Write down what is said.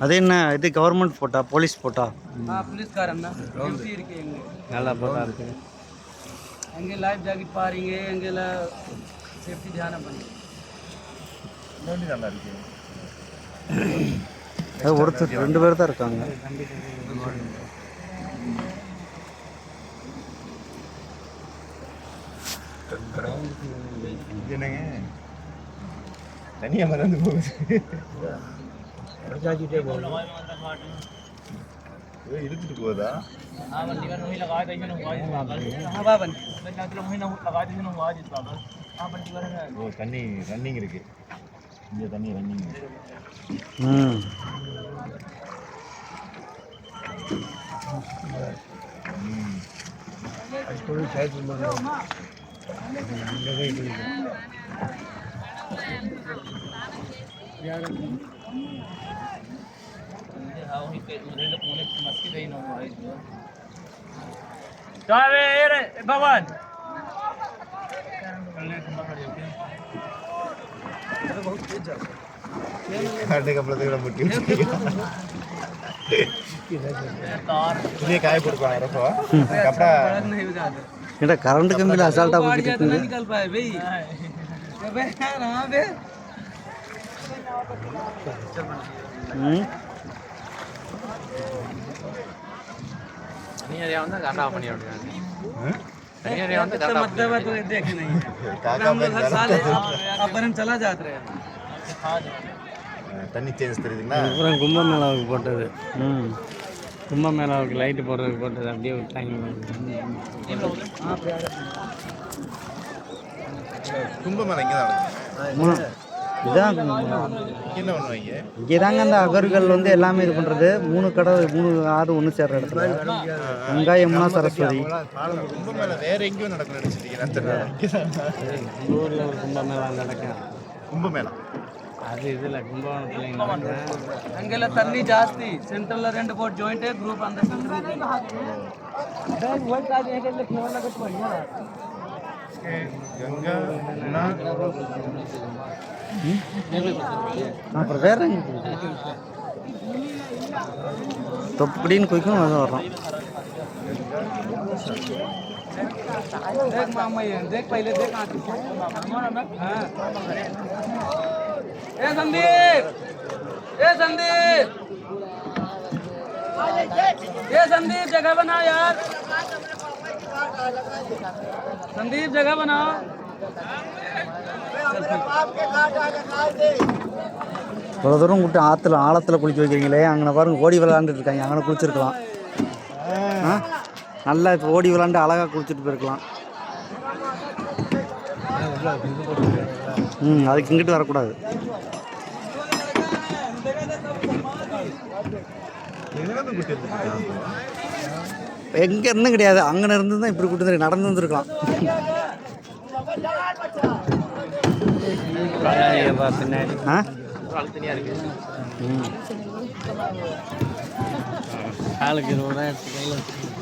அது என்ன இது கவர்மெண்ட் போட்டா போலீஸ் போட்டா போலீஸ்காரன்னா டியூட்டி இருக்கு எங்க நல்லா போட்டா இருக்கு எங்க லைஃப் ஜாக்கெட் பாருங்க எங்கல சேஃப்டி தியானம் பண்ணி இன்னொன்று நல்லா இருக்கு ஒருத்தர் 2 பேர் தான் இருக்காங்க என்னங்க தனியாக மறந்து போகுது இழுத்துட்டு போகுதா ஓ தண்ணி ரன்னிங் இருக்கு இங்கே தண்ணி ரன்னிங் भगवान काटने का प्रतिक्रिया मुट्ठी काय पड़ता है रखो कपड़ा इधर करंट कमी ला असाल्टा बोल निकल पाए भाई अबे हां बे नहीं यार ना गाना अपनी नहीं यार तो मतलब तो देख नहीं हम लोग हर साल अपन चला जाते रहे தண்ணி சேஞ்ச் தெரியுதுங்களா அப்புறம் கும்பமேளாவுக்கு போட்டது கும்பமேளாவுக்கு லைட் போடுறதுக்கு போட்டது அப்படியே விட்டாங்க கும்பமேளா இங்கே தான் இதான் என்ன பண்ணுவாங்க இங்கே தாங்க அந்த அகர்கள் வந்து எல்லாமே இது பண்ணுறது 3 கடை 3 ஆறு ஒன்று சேர்ற இடத்துல கங்கா யமுனா சரஸ்வதி கும்பமேளா வேற எங்கேயும் நடக்கும் நினைச்சிட்டீங்க ஊரில் ஒரு கும்பமேளா நடக்கும் கும்பமேளா அது இதில் கும்பகோணத்தில் அங்கெல்லாம் தண்ணி ಜಾಸ್ತಿ ಸೆಂಟ್ರಲ್ 2 ಬೋಟ್ ಜಾಯಿಂಟ್ ಗ್ರೂಪ್ ಅಂತ गंगा அப்புறம் வேற தொப்படின்னு குயிக்கும் அது வர்றோம் देख मामा ये देख पहले देख आती हां ए संदीप जगह बनाओ यार संदीप जगह बनाओ இவ்வளோ தூரம் விட்டு ஆற்றுல ஆழத்தில் குளிக்க வைக்கிறீங்களே அங்கே பாருங்க ஓடி விளாண்டுட்டு இருக்காங்க அங்கே குளிச்சிருக்கலாம் நல்லா இப்போ ஓடி விளாண்டு அழகாக குளிச்சுட்டு போயிருக்கலாம் அதுக்கு இங்கிட்டு வரக்கூடாது எங்கே இருந்தும் கிடையாது அங்கே இருந்து தான் இப்படி கூட்டு நடந்து வந்துருக்கலாம் ஆளுக்கு 20,000